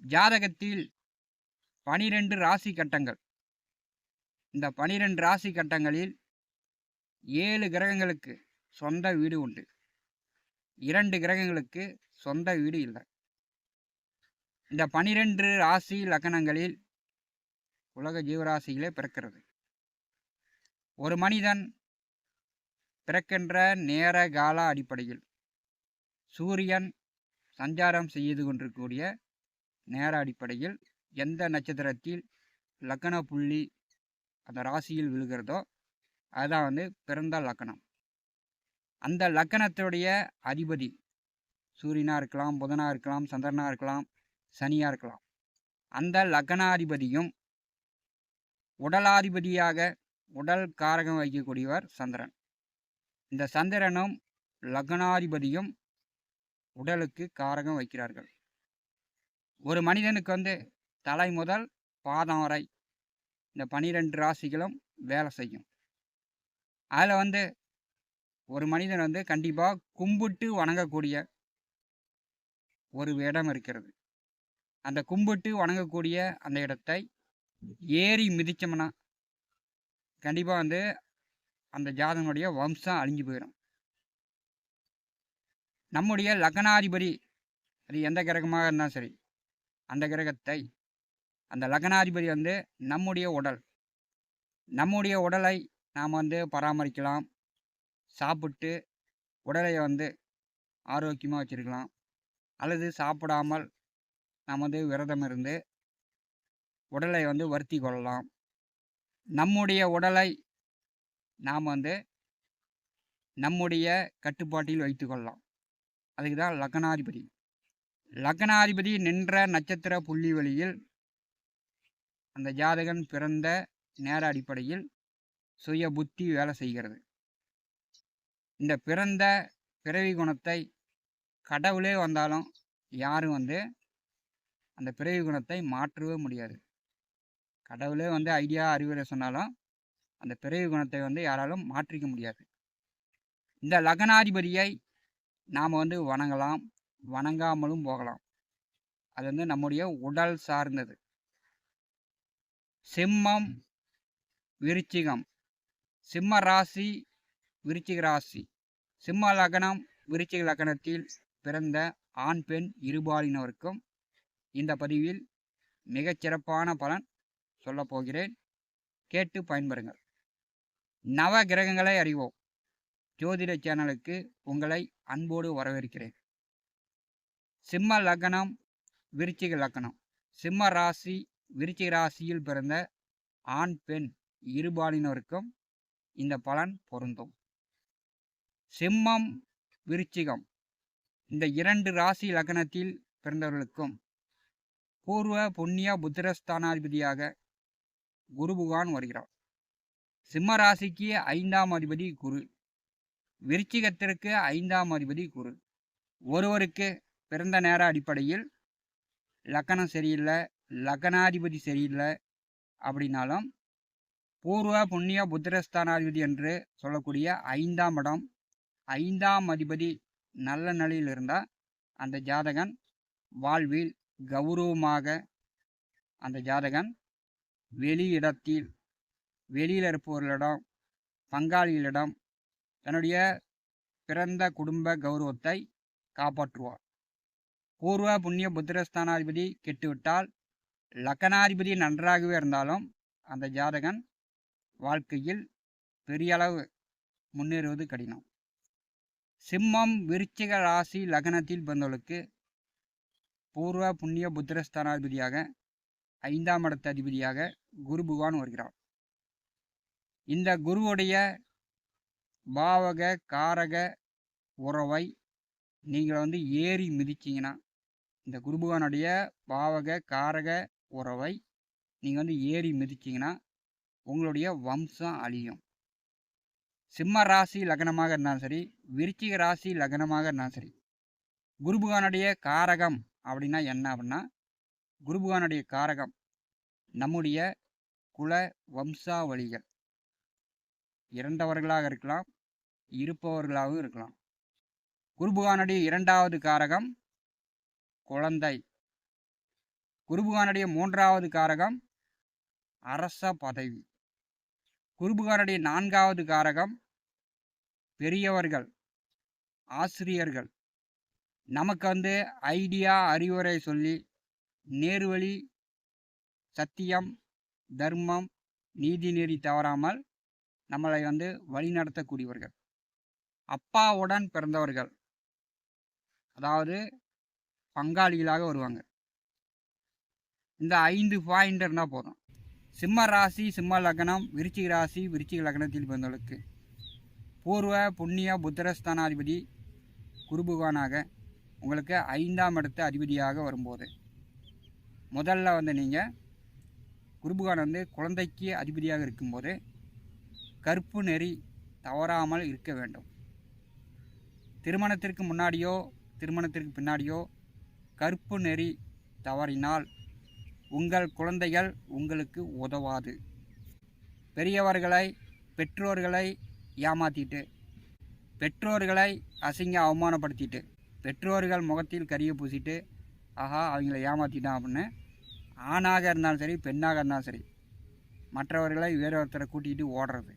ஜாதகத்தில் 12 ராசி கட்டங்கள். இந்த 12 ராசி கட்டங்களில் 7 கிரகங்களுக்கு சொந்த வீடு உண்டு. 2 கிரகங்களுக்கு சொந்த வீடு இல்ல. இந்த 12 ராசி லக்னங்களில் உலக ஜீவராசிகளே பிறக்கிறது. ஒரு மனிதன் பிறக்கின்ற நேர கால அடிப்படையில் சூரியன் சஞ்சாரம் செய்து கொண்டிருக்கக்கூடிய நேர அடிப்படையில் எந்த நட்சத்திரத்தில் லக்ன புள்ளி அந்த ராசியில் விழுகிறதோ அதுதான் பிறந்த லக்னம். அந்த லக்னத்துடைய அதிபதி சூரியனா இருக்கலாம், புதனா இருக்கலாம், சந்திரனா இருக்கலாம், சனியா இருக்கலாம். அந்த லக்னாதிபதியும் உடலாதிபதியாக உடல் காரகம் வகிக்கக்கூடியவர் சந்திரன். இந்த சந்திரனும் லக்னாதிபதியும் உடலுக்கு காரகம் வைக்கிறார்கள். ஒரு மனிதனுக்கு தலை முதல் பாதம் வரை இந்த 12 ராசிகளும் வேலை செய்யும். அதில் ஒரு மனிதன் கண்டிப்பாக கும்பிட்டு வணங்கக்கூடிய ஒரு இடம் இருக்கிறது. அந்த கும்பிட்டு வணங்கக்கூடிய அந்த இடத்தை ஏறி மிதிச்சோம்னா கண்டிப்பாக அந்த ஜாதகனுடைய வம்சம் அழிஞ்சு போயிடும். நம்முடைய லக்னாதிபதி அது எந்த கிரகமாக இருந்தாலும் சரி, அந்த கிரகத்தை அந்த லக்னாதிபதி நம்முடைய உடலை நாம் பராமரிக்கலாம். சாப்பிட்டு உடலை ஆரோக்கியமாக வச்சுருக்கலாம். அல்லது சாப்பிடாமல் நாம் விரதம் இருந்து உடலை வருத்தி கொள்ளலாம். நம்முடைய உடலை நாம் நம்முடைய கட்டுப்பாட்டில் வைத்து கொள்ளலாம். அதுக்கு தான் லக்னாதிபதி. லக்னாதிபதி நின்ற நட்சத்திர புள்ளி வழியில் அந்த ஜாதகன் பிறந்த நேர அடிப்படையில் சுய புத்தி வேலை செய்கிறது. இந்த பிறந்த பிறவி குணத்தை கடவுளே வந்தாலும் யாரும் அந்த பிறவி குணத்தை மாற்றவே முடியாது. கடவுளே ஐடியா அறிவுரை சொன்னாலும் அந்த பிறவி குணத்தை யாராலும் மாற்றிக்க முடியாது. இந்த லக்னாதிபதியை நாம் வணங்கலாம், வணங்காமலும் போகலாம். அது நம்முடைய உடல் சார்ந்தது. சிம்மம், விருச்சிகம், சிம்ம ராசி, விருச்சிக ராசி, சிம்ம லக்னம், விருச்சிக லக்னத்தில் பிறந்த ஆண் பெண் இருபாலினருக்கும் இந்த பதிவில் மிகச்சிறப்பான பலன் சொல்லப் போகிறேன். கேட்டு பயன்பெறுங்கள். நவ கிரகங்களை அறிவோம் ஜோதிட சேனலுக்கு உங்களை அன்போடு வரவேற்கிறேன். சிம்ம லக்னம், விருச்சிக லக்னம், சிம்ம ராசி, விருச்சிக ராசியில் பிறந்த ஆண் பெண் இருபாலினருக்கும் இந்த பலன் பொருந்தும். சிம்மம், விருச்சிகம் இந்த 2 ராசி லக்னத்தில் பிறந்தவர்களுக்கும் பூர்வ புண்ணிய புத்திரஸ்தானாதிபதியாக குரு பகவான் வருகிறார். சிம்ம ராசிக்கு 5ஆம் அதிபதி குரு, விருச்சிகத்திற்கு 5ஆம் அதிபதி குரு. ஒருவருக்கு பிறந்த நேர அடிப்படையில் லக்னம் சரியில்லை, லக்னாதிபதி சரியில்லை அப்படின்னாலும் பூர்வ புண்ணிய புத்திரஸ்தானாதிபதி என்று சொல்லக்கூடிய 5ஆம் இடம், 5ஆம் அதிபதி நல்ல நிலையில் இருந்தால் அந்த ஜாதகன் வாழ்வில் கௌரவமாக அந்த ஜாதகன் வெளியிடத்தில் வெளியில் இருப்பவர்களிடம் பங்காளிகளிடம் தன்னுடைய பிறந்த குடும்ப கௌரவத்தை காப்பாற்றுவார். பூர்வ புண்ணிய புத்திரஸ்தானாதிபதி கெட்டுவிட்டால் லக்னாதிபதி நன்றாகவே இருந்தாலும் அந்த ஜாதகன் வாழ்க்கையில் பெரிய அளவு முன்னேறுவது கடினம். சிம்மம், விருச்சிக ராசி லக்னத்தில் பிறந்தவர்களுக்கு பூர்வ புண்ணிய புத்திரஸ்தானாதிபதியாக 5ஆம் இடத்து அதிபதியாக குரு பகவான் வருகிறார். இந்த குருவுடைய பாவக காரக உறவை நீங்கள் ஏறி மிதிச்சிங்கன்னா, இந்த குரு பகவானுடைய பாவக காரக உறவை நீங்கள் ஏறி மிதிச்சிங்கன்னா உங்களுடைய வம்சம் அழியும். சிம்ம ராசி லக்னமாக இருந்தாலும் சரி, விருச்சிக ராசி லக்னமாக இருந்தாலும் சரி, குரு பகவானுடைய காரகம் அப்படின்னா என்ன அப்படின்னா, குரு பகவானுடைய காரகம் நம்முடைய குல வம்சாவளிகள் இறந்தவர்களாக இருக்கலாம், இருப்பவர்களாகவும் இருக்கலாம். குரு பகவானுடைய 2வது காரகம் குழந்தை. குருபகவானுடைய 3வது காரகம் அரச பதவி. குருபகவானுடைய 4வது காரகம் பெரியவர்கள், ஆசிரியர்கள். நமக்கு வந்து ஐடியா, அறிவுரை சொல்லி நேர்வழி, சத்தியம், தர்மம், நீதிநெறி தவறாமல் நம்மளை வந்து வழிநடத்தக்கூடியவர்கள். அப்பாவுடன் பிறந்தவர்கள், அதாவது பங்காளிகளாக வருவாங்க. இந்த 5 பாயிண்ட் இருந்தால் போதும். சிம்ம ராசி, சிம்ம லக்னம், விருச்சிக ராசி, விருச்சிக லக்னத்தில் பிறந்தவர்களுக்கு பூர்வ புண்ணிய புத்திரஸ்தானாதிபதி குருபகவானாக உங்களுக்கு 5ஆம் இடத்து அதிபதியாக வரும்போது முதல்ல வந்து நீங்கள் குருபகவான் வந்து குழந்தைக்கு அதிபதியாக இருக்கும்போது கற்பு நெறி தவறாமல் இருக்க வேண்டும். திருமணத்திற்கு முன்னாடியோ திருமணத்திற்கு பின்னாடியோ கற்பு நெறி தவறினால் உங்கள் குழந்தைகள் உங்களுக்கு உதவாது. பெரியவர்களை, பெற்றோர்களை ஏமாற்றிட்டு, பெற்றோர்களை அசிங்க அவமானப்படுத்திட்டு, பெற்றோர்கள் முகத்தில் கரியை பூசிட்டு, ஆஹா அவங்கள ஏமாற்றிட்டான் அப்படின்னு ஆணாக இருந்தாலும் சரி, பெண்ணாக இருந்தாலும் சரி, மற்றவர்களை வேறு ஒருத்தரை கூட்டிகிட்டு ஓடுறது,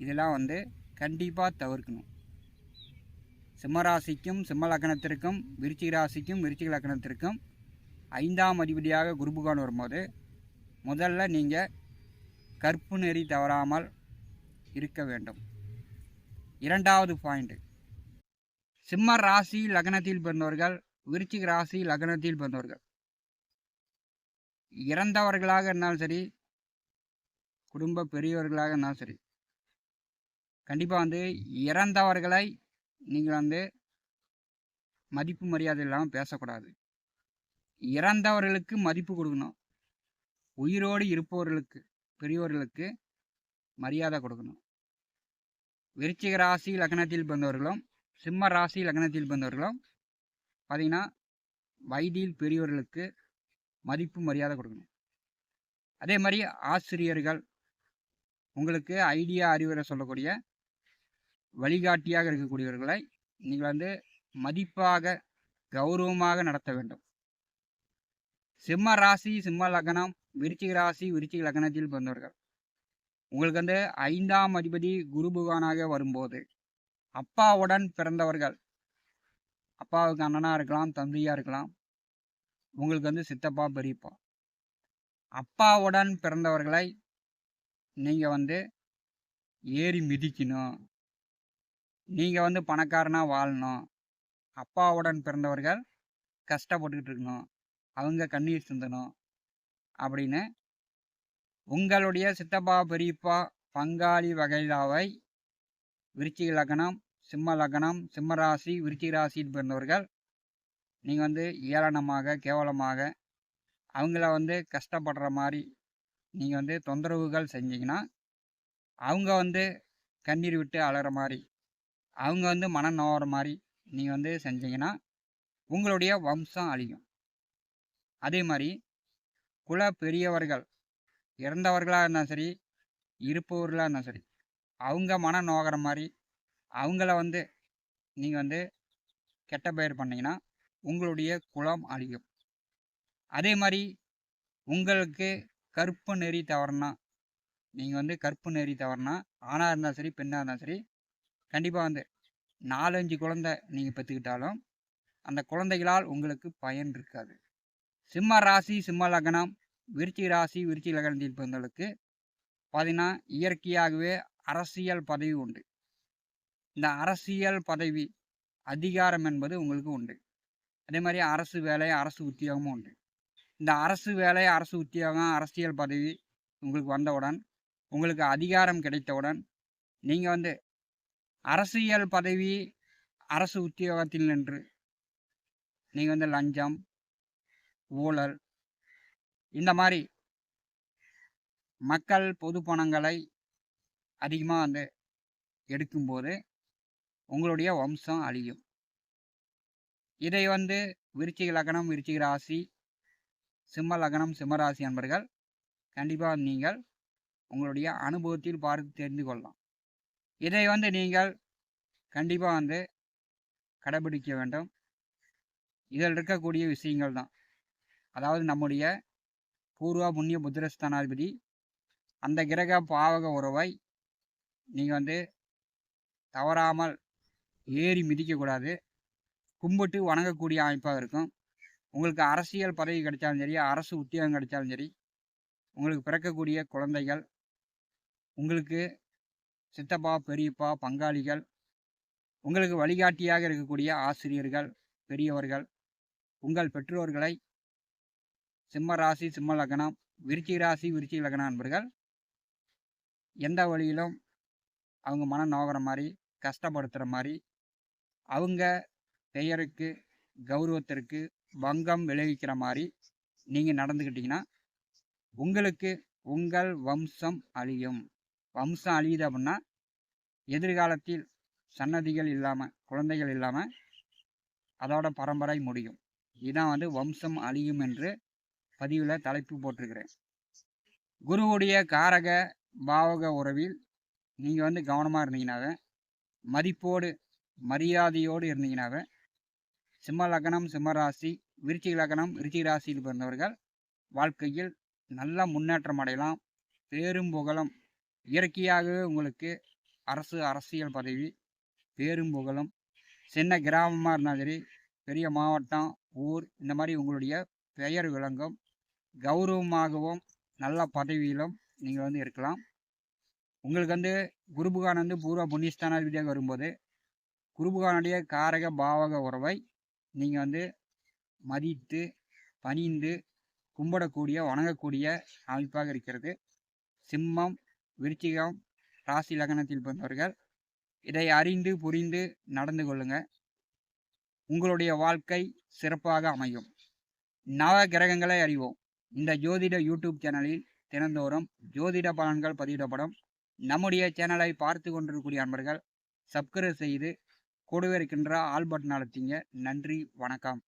இதெல்லாம் வந்து கண்டிப்பாக தவிர்க்கணும். சிம்மராசிக்கும் சிம்ம லக்னத்திற்கும் விருச்சிக ராசிக்கும் விருச்சிக லக்னத்திற்கும் 5ஆம் அதிபதியாக குருபகவான் வரும்போது முதல்ல நீங்கள் கற்பு நெறி தவறாமல் இருக்க வேண்டும். 2வது பாயிண்ட், சிம்ம ராசி லக்னத்தில் பிறந்தவர்கள், விருச்சிக ராசி லக்னத்தில் பிறந்தவர்கள் இறந்தவர்களாக இருந்தாலும் சரி, குடும்ப பெரியவர்களாக இருந்தாலும் சரி, கண்டிப்பாக வந்து இறந்தவர்களை நீங்கள் வந்து மதிப்பு மரியாதை இல்லாமல் பேசக்கூடாது. இறந்தவர்களுக்கு மதிப்பு கொடுக்கணும். உயிரோடு இருப்பவர்களுக்கு, பெரியவர்களுக்கு மரியாதை கொடுக்கணும். விருச்சிக ராசி லக்னத்தில் பிறந்தவர்களும் சிம்ம ராசி லக்னத்தில் பிறந்தவர்களும் பார்த்திங்கன்னா வயதில் பெரியவர்களுக்கு மதிப்பு மரியாதை கொடுக்கணும். அதே மாதிரி ஆசிரியர்கள், உங்களுக்கு ஐடியா அறிவுரை சொல்லக்கூடிய வழிகாட்டியாக இருக்கக்கூடியவர்களை நீங்கள் வந்து மதிப்பாக கௌரவமாக நடத்த வேண்டும். சிம்ம ராசி சிம்ம லக்னம், விருச்சிக ராசி விருச்சிக லக்னத்தில் பிறந்தவர்கள் உங்களுக்கு வந்து 5ஆம் அதிபதி குருபகவானாக வரும்போது அப்பாவுடன் பிறந்தவர்கள், அப்பாவுக்கு அண்ணனாக இருக்கலாம், தம்பியாக இருக்கலாம், உங்களுக்கு வந்து சித்தப்பா பெரியப்பா, அப்பாவுடன் பிறந்தவர்களை நீங்கள் வந்து ஏறி மிதிக்கணும். நீங்கள் வந்து பணக்காரனாக வாழணும். அப்பாவுடன் பிறந்தவர்கள் கஷ்டப்பட்டுக்கிட்டு இருக்கணும், அவங்க கண்ணீர் சிந்தணும் அப்படின்னு உங்களுடைய சித்தப்பா பெரியப்பா பங்காளி வகையிலாவை விருச்சிக லக்னம், சிம்ம லக்னம், சிம்ம ராசி, விருச்சிக ராசியில் பிறந்தவர்கள் நீங்கள் வந்து ஏளனமாக, கேவலமாக அவங்கள வந்து கஷ்டப்படுற மாதிரி நீங்கள் வந்து தொந்தரவுகள் செஞ்சீங்கன்னா, அவங்க வந்து கண்ணீர் விட்டு அழற மாதிரி, அவங்க வந்து மனம் நோகிற மாதிரி நீங்கள் வந்து செஞ்சீங்கன்னா உங்களுடைய வம்சம் அழியும். அதே மாதிரி குல பெரியவர்கள் இறந்தவர்களாக இருந்தாலும் சரி, இருப்பவர்களாக இருந்தாலும் சரி, அவங்க மனம் நோகிற மாதிரி அவங்கள வந்து நீங்கள் வந்து கெட்ட பெயர் பண்ணிங்கன்னா உங்களுடைய குலம் அழியும். அதே மாதிரி உங்களுக்கு கற்பு நெறி தவறுனா, நீங்கள் வந்து கற்பு நெறி தவறுனா ஆணாக இருந்தாலும் சரி, பெண்ணாக இருந்தாலும் சரி, கண்டிப்பாக வந்து 4-5 குழந்தை நீங்கள் பெற்றுக்கிட்டாலும் அந்த குழந்தைகளால் உங்களுக்கு பயன் இருக்காது. சிம்ம ராசி சிம்ம லக்னம், விருச்சிக ராசி விருச்சிக லக்னத்தில் பிறந்தவர்களுக்கு பார்த்தீங்கன்னா இயற்கையாகவே அரசியல் பதவி உண்டு. இந்த அரசியல் பதவி, அதிகாரம் என்பது உங்களுக்கு உண்டு. அதே மாதிரி அரசு வேலை, அரசு உத்தியோகமும் உண்டு. இந்த அரசு வேலை, அரசு உத்தியோகம், அரசியல் பதவி உங்களுக்கு வந்தவுடன், உங்களுக்கு அதிகாரம் கிடைத்தவுடன் நீங்கள் வந்து அரசியல் பதவி, அரசு உத்தியோகத்தில் நின்று நீங்கள் வந்து லஞ்சம், ஊழல், இந்த மாதிரி மக்கள் பொது பணங்களை அதிகமாக வந்து எடுக்கும்போது உங்களுடைய வம்சம் அழியும். இதை வந்து விருச்சிக லக்னம், விருச்சிக ராசி, சிம்ம லக்னம், சிம்ம ராசி என்பர்கள் கண்டிப்பாக நீங்கள் உங்களுடைய அனுபவத்தில் பார்த்து தெரிந்து கொள்ளலாம். இதை வந்து நீங்கள் கண்டிப்பாக வந்து கடைபிடிக்க வேண்டும். இதில் இருக்கக்கூடிய விஷயங்கள் தான். அதாவது நம்முடைய பூர்வ புண்ணிய புத்திரஸ்தானாதிபதி அந்த கிரக பாவக உறவை நீங்கள் வந்து தவறாமல் ஏறி மிதிக்கக்கூடாது. கும்பிட்டு வணங்கக்கூடிய அமைப்பாக இருக்கும். உங்களுக்கு அரசியல் பதவி கிடைச்சாலும் சரி, அரசு உத்தியோகம் கிடைச்சாலும் சரி, உங்களுக்கு பிறக்கக்கூடிய குழந்தைகள், உங்களுக்கு சித்தப்பா, பெரியப்பா, பங்காளிகள், உங்களுக்கு வழிகாட்டியாக இருக்கக்கூடிய ஆசிரியர்கள், பெரியவர்கள், உங்கள் பெற்றோர்களை சிம்ம ராசி, சிம்ம லக்னம், விருச்சிக ராசி, விருச்சிக லக்னம் நண்பர்கள் எந்த வழியிலும் அவங்க மனம் நோகிற மாதிரி, கஷ்டப்படுத்துகிற மாதிரி, அவங்க பெயருக்கு, கௌரவத்திற்கு பங்கம் விளைவிக்கிற மாதிரி நீங்கள் நடந்துக்கிட்டிங்கன்னா உங்களுக்கு உங்கள் வம்சம் அழியும். வம்சம் அழியுது அப்படின்னா எதிர்காலத்தில் சன்னதிகள் இல்லாமல், குழந்தைகள் இல்லாமல் அதோட பரம்பரை முடியும். இதுதான் வந்து வம்சம் அழியும் என்று பதிவில் தலைப்பு போட்டிருக்கிறேன். குருவுடைய காரக பாவக உறவில் நீங்கள் வந்து கவனமாக இருந்தீங்கன்னாவே, மதிப்போடு மரியாதையோடு இருந்தீங்கன்னாவே, சிம்ம லக்னம், சிம்ம ராசி, விருச்சிக லக்னம், விருச்சிக ராசியில் பிறந்தவர்கள் வாழ்க்கையில் நல்ல முன்னேற்றம் அடையலாம். பேரும் புகழும் இயற்கையாகவே உங்களுக்கு அரசியல் பதவி, பேரும் புகழும், சின்ன கிராமமாக இருந்தாலும் சரி, பெரிய மாவட்டம், ஊர், இந்த மாதிரி உங்களுடைய பெயர் விளங்கும். கௌரவமாகவும் நல்ல பதவியிலும் நீங்கள் வந்து இருக்கலாம். உங்களுக்கு வந்து குருபகான் வந்து பூர்வ புண்ணியஸ்தானாதிபதியாக வரும்போது குருபகானுடைய காரக பாவக உறவை நீங்கள் வந்து மதித்து பணிந்து கும்பிடக்கூடிய, வணங்கக்கூடிய அமைப்பாக இருக்கிறது. சிம்மம், விருச்சிகம் ராசி லக்னத்தில் பிறந்தவர்கள் இதை அறிந்து புரிந்து நடந்து கொள்ளுங்க. உங்களுடைய வாழ்க்கை சிறப்பாக அமையும். நவ கிரகங்களை அறிவோம். இந்த ஜோதிட யூடியூப் சேனலில் தினந்தோறும் ஜோதிட பலன்கள் பதிவிடப்படும். நம்முடைய சேனலை பார்த்து கொண்டிருக்கக்கூடிய நண்பர்கள் சப்ஸ்கிரைப் செய்து கூடவே இருக்கின்ற ஆல் பட்டன் அழுத்திங்க. நன்றி, வணக்கம்.